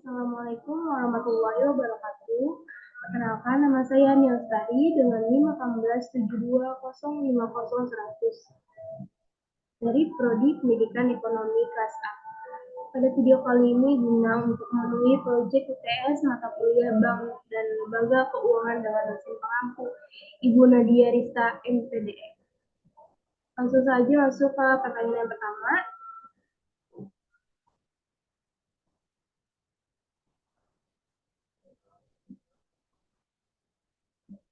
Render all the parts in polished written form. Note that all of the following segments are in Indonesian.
Assalamualaikum warahmatullahi wabarakatuh. Perkenalkan, nama saya Niostari dengan NIM 1872050100 dari Prodi Pendidikan Ekonomi kelas A. Pada video kali ini guna untuk memenuhi proyek UTS mata kuliah Bank dan Lembaga Keuangan dengan dosen pengampu Ibu Nadia Rista MPDE. Langsung saja masuk ke pertanyaan pertama.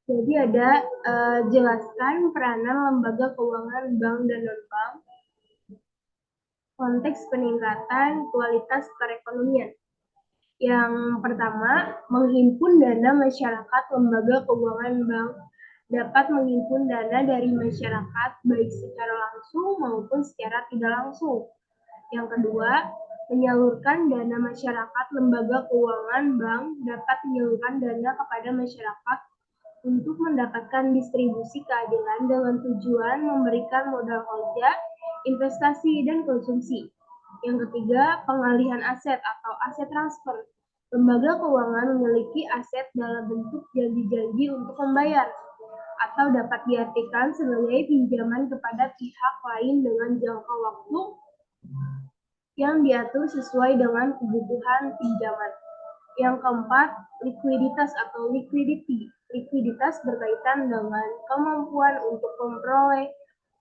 Jadi ada jelaskan peranan lembaga keuangan bank dan non-bank, konteks peningkatan kualitas perekonomian. Yang pertama, menghimpun dana masyarakat. Lembaga keuangan bank dapat menghimpun dana dari masyarakat baik secara langsung maupun secara tidak langsung. Yang kedua, menyalurkan dana masyarakat. Lembaga keuangan bank dapat menyalurkan dana kepada masyarakat untuk mendapatkan distribusi keadilan dengan tujuan memberikan modal kerja, investasi, dan konsumsi. Yang ketiga, pengalihan aset atau aset transfer. Lembaga keuangan memiliki aset dalam bentuk janji-janji untuk membayar atau dapat diartikan sebagai pinjaman kepada pihak lain dengan jangka waktu yang diatur sesuai dengan kebutuhan pinjaman. Yang keempat, likuiditas atau liquidity. Likuiditas berkaitan dengan kemampuan untuk memperoleh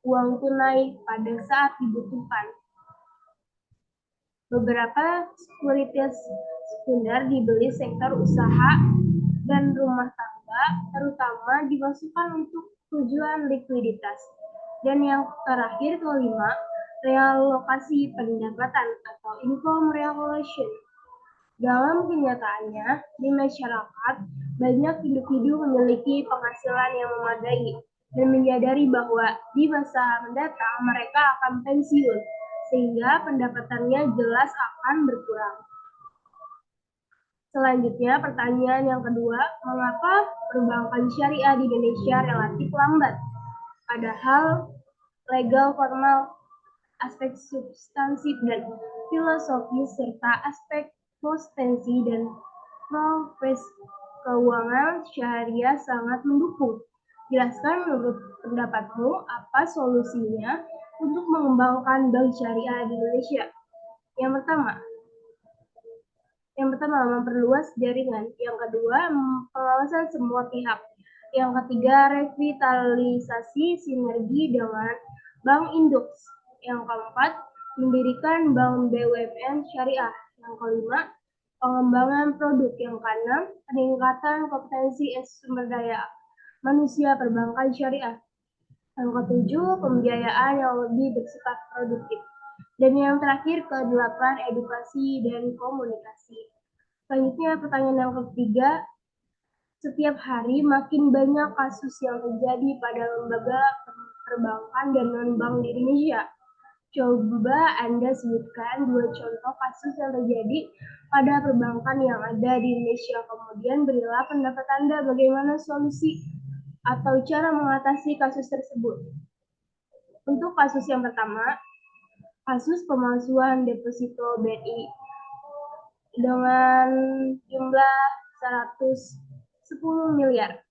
uang tunai pada saat dibutuhkan. Beberapa sekuritas sekunder dibeli sektor usaha dan rumah tangga, terutama dimasukkan untuk tujuan likuiditas. Dan yang terakhir, kelima, realokasi pendapatan atau income reallocation. Dalam kenyataannya, di masyarakat, banyak individu memiliki penghasilan yang memadai dan menyadari bahwa di masa mendatang mereka akan pensiun, sehingga pendapatannya jelas akan berkurang. Selanjutnya, pertanyaan yang kedua, mengapa perbankan syariah di Indonesia relatif lambat? Padahal legal formal, aspek substansif dan filosofis, serta aspek potensi dan profes keuangan syariah sangat mendukung. Jelaskan menurut pendapatmu apa solusinya untuk mengembangkan bank syariah di Indonesia. Yang pertama memperluas jaringan. Yang kedua, pengawasan semua pihak. Yang ketiga, revitalisasi sinergi dengan bank induk. Yang keempat, mendirikan bank BUMN syariah. Yang kelima, pengembangan produk. Yang keenam, peningkatan kompetensi sumber daya manusia perbankan syariah. Yang ketujuh, pembiayaan yang lebih bersifat produktif. Dan yang terakhir, kedelapan, edukasi dan komunikasi. Selanjutnya, pertanyaan yang ketiga, setiap hari makin banyak kasus yang terjadi pada lembaga perbankan dan non-bank di Indonesia. Coba Anda sebutkan 2 contoh kasus yang terjadi pada perbankan yang ada di Indonesia. Kemudian berilah pendapat Anda bagaimana solusi atau cara mengatasi kasus tersebut. Untuk kasus yang pertama, kasus pemalsuan deposito BRI dengan jumlah 110 miliar.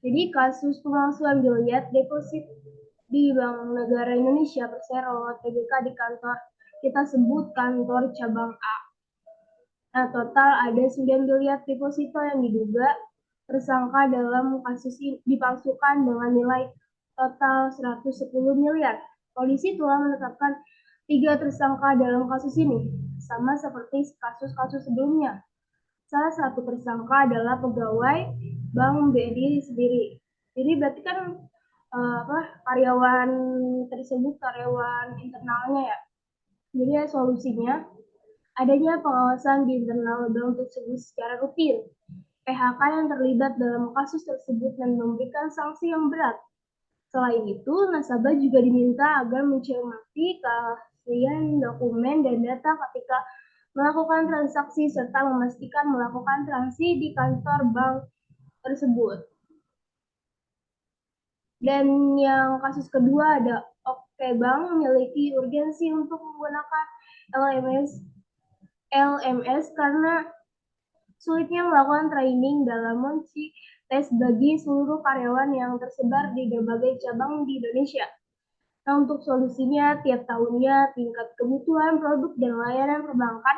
Jadi kasus pemalsuan biliet deposit di Bank Negara Indonesia Persero TBK di kantor kita sebut kantor cabang A. Nah, total ada 9 biliet deposito yang diduga tersangka dalam kasus ini dipalsukan dengan nilai total 110 miliar. Polisi telah menetapkan 3 tersangka dalam kasus ini, sama seperti kasus-kasus sebelumnya. Salah satu tersangka adalah pegawai Bank BRI sendiri. Jadi berarti kan karyawan tersebut karyawan internalnya ya. Jadi solusinya adanya pengawasan di internal bank tersebut secara rutin. PHK yang terlibat dalam kasus tersebut dan memberikan sanksi yang berat. Selain itu, nasabah juga diminta agar mencermati keaslian dokumen dan data ketika melakukan transaksi serta memastikan melakukan transaksi di kantor bank tersebut. Dan yang kasus kedua ada Oke Bank memiliki urgensi untuk menggunakan LMS karena sulitnya melakukan training dalam tes bagi seluruh karyawan yang tersebar di berbagai cabang di Indonesia. Nah, untuk solusinya, tiap tahunnya tingkat kebutuhan produk dan layanan perbankan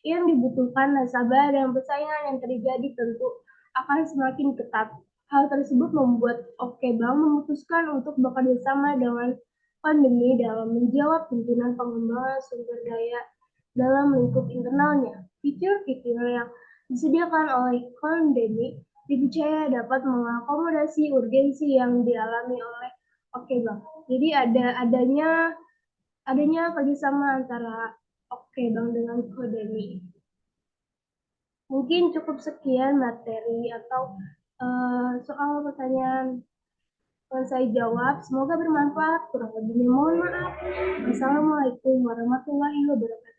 yang dibutuhkan nasabah dan persaingan yang terjadi tentu akan semakin ketat. Hal tersebut membuat Oke Bank memutuskan untuk bekerja sama dengan pandemi dalam menjawab tuntunan pengembangan sumber daya dalam lingkup internalnya. Fitur-fitur yang disediakan oleh pandemi dipercaya dapat mengakomodasi urgensi yang dialami oleh Oke Bang. Jadi adanya kerjasama antara Oke Bang dengan Kodemi. Mungkin cukup sekian materi atau soal pertanyaan yang saya jawab. Semoga bermanfaat. Kurang lebihnya mohon maaf. Wassalamualaikum warahmatullahi wabarakatuh.